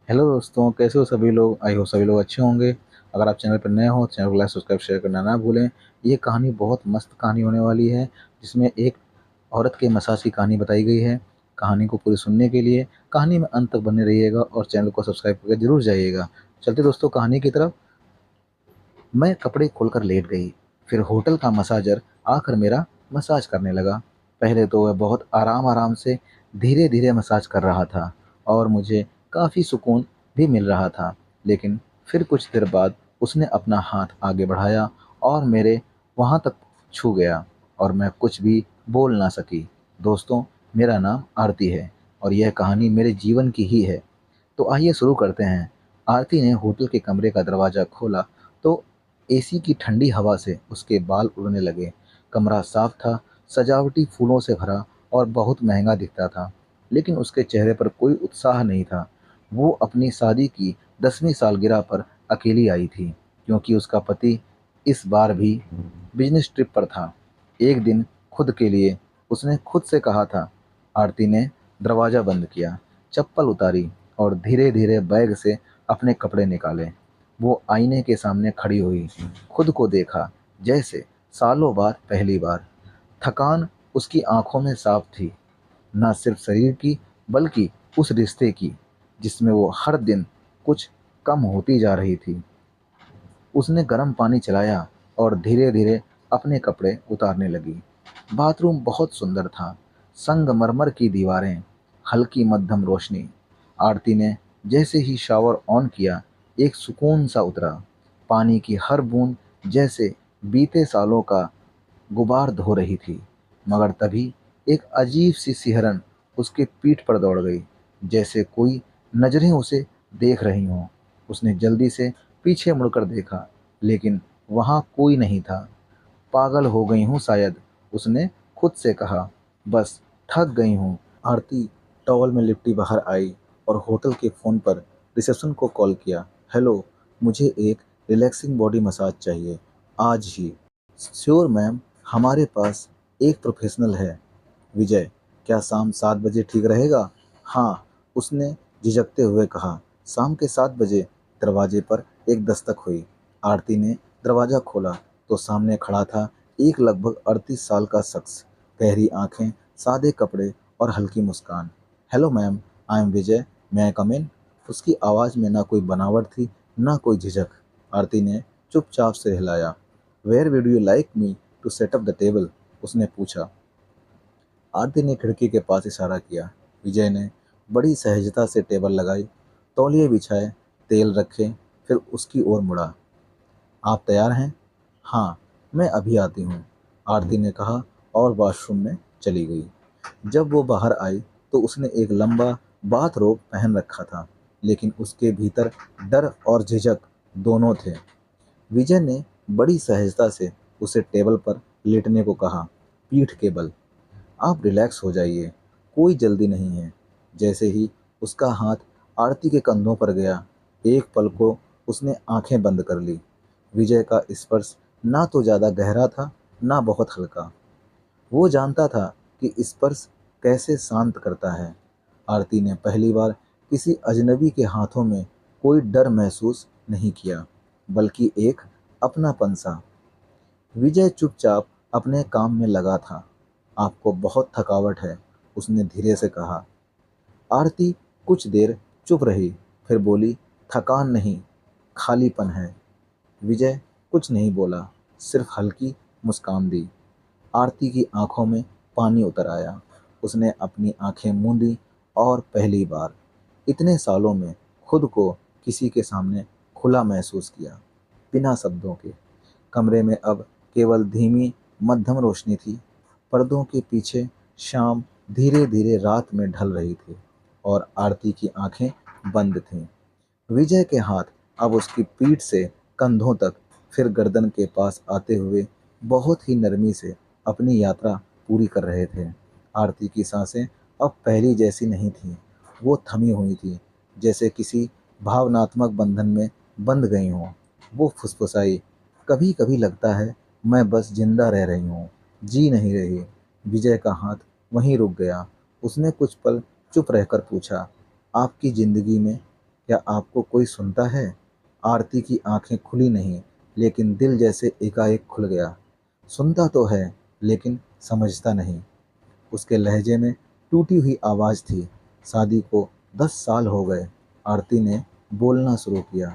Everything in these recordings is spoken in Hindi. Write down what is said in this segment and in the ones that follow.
हेलो दोस्तों, कैसे हो सभी लोग। आई हो सभी लोग अच्छे होंगे। अगर आप चैनल पर नए हो, चैनल को लाइक सब्सक्राइब शेयर करना ना भूलें। ये कहानी बहुत मस्त कहानी होने वाली है, जिसमें एक औरत के मसाज की कहानी बताई गई है। कहानी को पूरी सुनने के लिए कहानी में अंत तक बने रहिएगा और चैनल को सब्सक्राइब करके जरूर जाइएगा। चलते दोस्तों कहानी की तरफ। मैं कपड़े खोलकर लेट गई। फिर होटल का मसाजर आकर मेरा मसाज करने लगा। पहले तो वह बहुत आराम आराम से धीरे धीरे मसाज कर रहा था और मुझे काफ़ी सुकून भी मिल रहा था। लेकिन फिर कुछ देर बाद उसने अपना हाथ आगे बढ़ाया और मेरे वहाँ तक छू गया और मैं कुछ भी बोल ना सकी। दोस्तों, मेरा नाम आरती है और यह कहानी मेरे जीवन की ही है। तो आइए शुरू करते हैं। आरती ने होटल के कमरे का दरवाज़ा खोला तो एसी की ठंडी हवा से उसके बाल उड़ने लगे। कमरा साफ था, सजावटी फूलों से भरा और बहुत महंगा दिखता था। लेकिन उसके चेहरे पर कोई उत्साह नहीं था। वो अपनी शादी की 10वीं सालगिरह पर अकेली आई थी, क्योंकि उसका पति इस बार भी बिजनेस ट्रिप पर था। एक दिन खुद के लिए उसने खुद से कहा था। आरती ने दरवाज़ा बंद किया, चप्पल उतारी और धीरे धीरे बैग से अपने कपड़े निकाले। वो आईने के सामने खड़ी हुई, खुद को देखा जैसे सालों बाद पहली बार। थकान उसकी आंखों में साफ थी, न सिर्फ शरीर की बल्कि उस रिश्ते की जिसमें वो हर दिन कुछ कम होती जा रही थी। उसने गर्म पानी चलाया और धीरे धीरे अपने कपड़े उतारने लगी। बाथरूम बहुत सुंदर था। संगमरमर की दीवारें, हल्की मध्यम रोशनी। आरती ने जैसे ही शावर ऑन किया, एक सुकून सा उतरा। पानी की हर बूंद जैसे बीते सालों का गुबार धो रही थी। मगर तभी एक अजीब सी सिहरन उसके पीठ पर दौड़ गई, जैसे कोई नजरें उसे देख रही हों। उसने जल्दी से पीछे मुड़कर देखा, लेकिन वहां कोई नहीं था। पागल हो गई हूँ शायद, उसने खुद से कहा। बस थक गई हूँ। आरती टॉवल में लिपटी बाहर आई और होटल के फ़ोन पर रिसेप्शन को कॉल किया। हेलो, मुझे एक रिलैक्सिंग बॉडी मसाज चाहिए, आज ही। श्योर मैम, हमारे पास एक प्रोफेशनल है। विजय, क्या शाम 7 बजे ठीक रहेगा? हाँ, उसने झिझकते हुए कहा। शाम के 7 बजे। दरवाजे पर एक दस्तक हुई। आरती ने दरवाज़ा खोला तो सामने खड़ा था एक लगभग 38 साल का शख्स। गहरी आंखें, सादे कपड़े और हल्की मुस्कान। हेलो मैम, आई एम विजय, मे आई कम इन? उसकी आवाज़ में ना कोई बनावट थी, ना कोई झिझक। आरती ने चुपचाप से हिलाया। Where would you like me to set up the table? उसने पूछा। आरती ने खिड़की के पास इशारा किया। विजय ने बड़ी सहजता से टेबल लगाई, तौलिए बिछाए, तेल रखे, फिर उसकी ओर मुड़ा। आप तैयार हैं? हाँ, मैं अभी आती हूँ, आरती ने कहा और वॉशरूम में चली गई। जब वो बाहर आई तो उसने एक लंबा बाथ रोब पहन रखा था, लेकिन उसके भीतर डर और झिझक दोनों थे। विजय ने बड़ी सहजता से उसे टेबल पर लेटने को कहा, पीठ के बल। आप रिलैक्स हो जाइए, कोई जल्दी नहीं है। जैसे ही उसका हाथ आरती के कंधों पर गया, एक पल को उसने आंखें बंद कर ली। विजय का स्पर्श ना तो ज़्यादा गहरा था, ना बहुत हल्का। वो जानता था कि स्पर्श कैसे शांत करता है। आरती ने पहली बार किसी अजनबी के हाथों में कोई डर महसूस नहीं किया, बल्कि एक अपनापन सा। विजय चुपचाप अपने काम में लगा था। आपको बहुत थकावट है, उसने धीरे से कहा। आरती कुछ देर चुप रही, फिर बोली, थकान नहीं, खालीपन है। विजय कुछ नहीं बोला, सिर्फ हल्की मुस्कान दी। आरती की आंखों में पानी उतर आया। उसने अपनी आंखें मूंदी और पहली बार इतने सालों में खुद को किसी के सामने खुला महसूस किया, बिना शब्दों के। कमरे में अब केवल धीमी मध्यम रोशनी थी। पर्दों के पीछे शाम धीरे धीरे रात में ढल रही थी और आरती की आंखें बंद थीं। विजय के हाथ अब उसकी पीठ से कंधों तक, फिर गर्दन के पास आते हुए बहुत ही नरमी से अपनी यात्रा पूरी कर रहे थे। आरती की सांसें अब पहली जैसी नहीं थीं। वो थमी हुई थी, जैसे किसी भावनात्मक बंधन में बंध गई हों। वो फुसफुसाई, कभी कभी लगता है मैं बस जिंदा रह रही हूँ, जी नहीं रही। विजय का हाथ वहीं रुक गया। उसने कुछ पल चुप रहकर पूछा, आपकी जिंदगी में क्या आपको कोई सुनता है? आरती की आंखें खुली नहीं, लेकिन दिल जैसे एकाएक खुल गया। सुनता तो है, लेकिन समझता नहीं। उसके लहजे में टूटी हुई आवाज़ थी। शादी को 10 साल हो गए। आरती ने बोलना शुरू किया।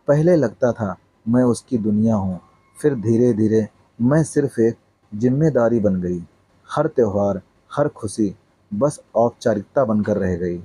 पहले लगता था मैं उसकी दुनिया हूँ, फिर धीरे धीरे मैं सिर्फ एक जिम्मेदारी बन गई। हर त्योहार, हर खुशी बस औपचारिकता बनकर रह गई।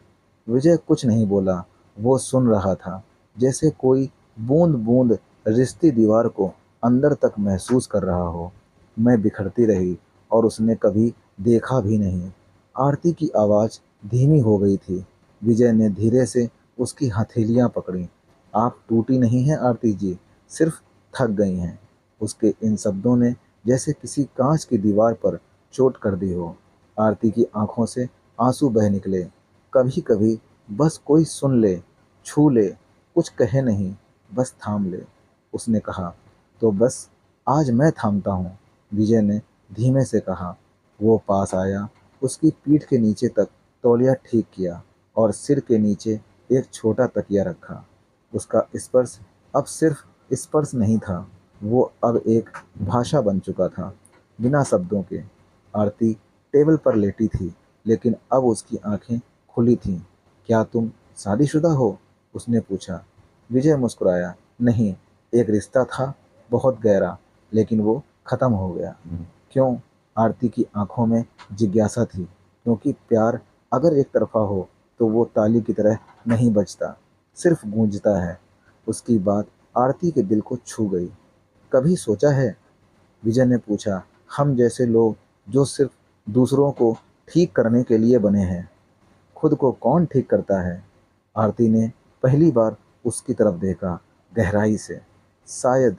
विजय कुछ नहीं बोला। वो सुन रहा था, जैसे कोई बूंद बूंद रिश्ती दीवार को अंदर तक महसूस कर रहा हो। मैं बिखरती रही और उसने कभी देखा भी नहीं। आरती की आवाज़ धीमी हो गई थी। विजय ने धीरे से उसकी हथेलियां पकड़ी। आप टूटी नहीं हैं आरती जी, सिर्फ थक गई हैं। उसके इन शब्दों ने जैसे किसी कांच की दीवार पर चोट कर दी हो। आरती की आंखों से आंसू बह निकले। कभी कभी बस कोई सुन ले, छू ले, कुछ कहे नहीं, बस थाम ले। उसने कहा, तो बस आज मैं थामता हूँ, विजय ने धीमे से कहा। वो पास आया, उसकी पीठ के नीचे तक तौलिया ठीक किया और सिर के नीचे एक छोटा तकिया रखा। उसका स्पर्श अब सिर्फ स्पर्श नहीं था, वो अब एक भाषा बन चुका था, बिना शब्दों के। आरती टेबल पर लेटी थी, लेकिन अब उसकी आंखें खुली थीं। क्या तुम शादीशुदा हो? उसने पूछा। विजय मुस्कुराया। नहीं, एक रिश्ता था, बहुत गहरा, लेकिन वो खत्म हो गया। क्यों? आरती की आंखों में जिज्ञासा थी। क्योंकि प्यार अगर एक तरफा हो तो वो ताली की तरह नहीं बजता, सिर्फ गूंजता है। उसकी बात आरती के दिल को छू गई। कभी सोचा है? विजय ने पूछा। हम जैसे लोग जो सिर्फ दूसरों को ठीक करने के लिए बने हैं, खुद को कौन ठीक करता है? आरती ने पहली बार उसकी तरफ देखा, गहराई से। शायद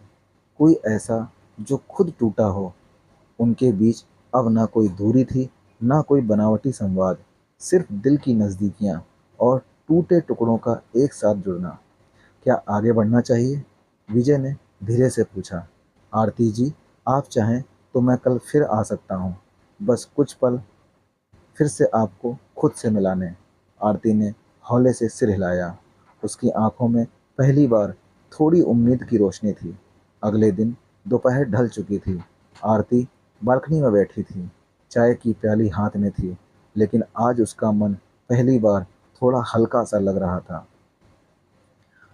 कोई ऐसा जो खुद टूटा हो। उनके बीच अब ना कोई दूरी थी, ना कोई बनावटी संवाद, सिर्फ दिल की नज़दीकियाँ और टूटे टुकड़ों का एक साथ जुड़ना। क्या आगे बढ़ना चाहिए? विजय ने धीरे से पूछा। आरती जी, आप चाहें तो मैं कल फिर आ सकता हूँ, बस कुछ पल फिर से आपको खुद से मिलाने। आरती ने हौले से सिर हिलाया। उसकी आंखों में पहली बार थोड़ी उम्मीद की रोशनी थी। अगले दिन दोपहर ढल चुकी थी। आरती बालकनी में बैठी थी। चाय की प्याली हाथ में थी, लेकिन आज उसका मन पहली बार थोड़ा हल्का सा लग रहा था।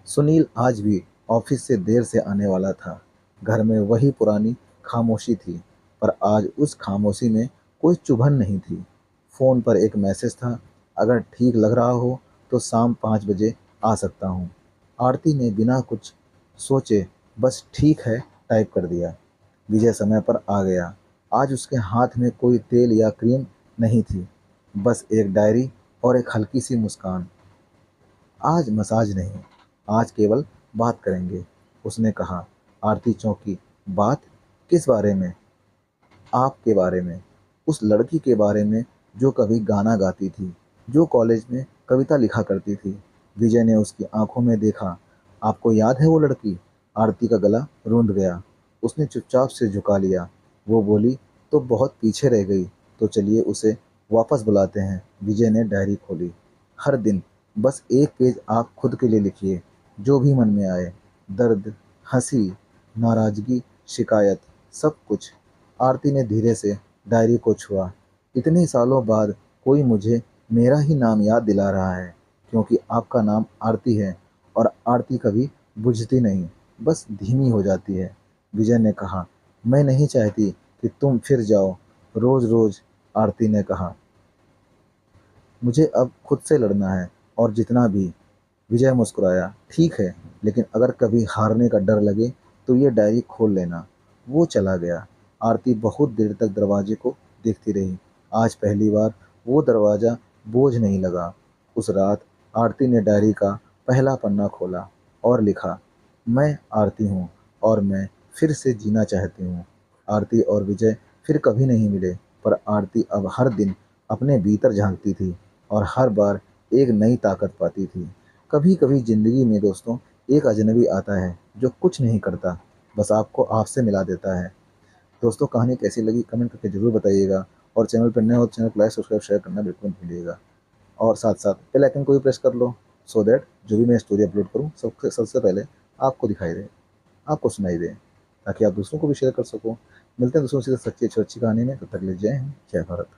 सुनील आज भी ऑफिस से देर से आने वाला था। घर में वही पुरानी खामोशी थी, पर आज उस खामोशी में कोई चुभन नहीं थी। फ़ोन पर एक मैसेज था, अगर ठीक लग रहा हो तो शाम 5 बजे आ सकता हूँ। आरती ने बिना कुछ सोचे बस ठीक है टाइप कर दिया। विजय समय पर आ गया। आज उसके हाथ में कोई तेल या क्रीम नहीं थी, बस एक डायरी और एक हल्की सी मुस्कान। आज मसाज नहीं, आज केवल बात करेंगे, उसने कहा। आरती चौंकी। बात? किस बारे में? आपके बारे में, उस लड़की के बारे में जो कभी गाना गाती थी, जो कॉलेज में कविता लिखा करती थी। विजय ने उसकी आंखों में देखा। आपको याद है वो लड़की? आरती का गला रूंध गया। उसने चुपचाप से झुका लिया। वो बोली, तो बहुत पीछे रह गई, तो चलिए उसे वापस बुलाते हैं। विजय ने डायरी खोली। हर दिन बस एक पेज आप खुद के लिए लिखिए, जो भी मन में आए, दर्द, हंसी, नाराजगी, शिकायत, सब कुछ। आरती ने धीरे से डायरी को छुआ। इतने सालों बाद कोई मुझे मेरा ही नाम याद दिला रहा है, क्योंकि आपका नाम आरती है, और आरती कभी बुझती नहीं, बस धीमी हो जाती है। विजय ने कहा, मैं नहीं चाहती कि तुम फिर जाओ रोज रोज। आरती ने कहा, मुझे अब खुद से लड़ना है, और जितना भी। विजय मुस्कुराया। ठीक है, लेकिन अगर कभी हारने का डर लगे तो ये डायरी खोल लेना। वो चला गया। आरती बहुत देर तक दरवाजे को देखती रही। आज पहली बार वो दरवाज़ा बोझ नहीं लगा। उस रात आरती ने डायरी का पहला पन्ना खोला और लिखा, मैं आरती हूँ और मैं फिर से जीना चाहती हूँ। आरती और विजय फिर कभी नहीं मिले, पर आरती अब हर दिन अपने भीतर झांकती थी और हर बार एक नई ताकत पाती थी। कभी कभी ज़िंदगी में दोस्तों एक अजनबी आता है जो कुछ नहीं करता, बस आपको आपसे मिला देता है। दोस्तों, कहानी कैसी लगी कमेंट करके ज़रूर बताइएगा, और चैनल पर नए हो तो चैनल को लाइक सब्सक्राइब शेयर करना बिल्कुल मत भूलिएगा। और साथ साथ बेल आइकन को भी प्रेस कर लो। सो दैट जो भी मैं स्टोरी अपलोड करूँ सबसे सबसे पहले आपको दिखाई दे, आपको सुनाई दे, ताकि आप दूसरों को भी शेयर कर सको। मिलते हैं दूसरों से सच्ची अच्छी कहानी में, तब तक ले जय हिंद, जय भारत।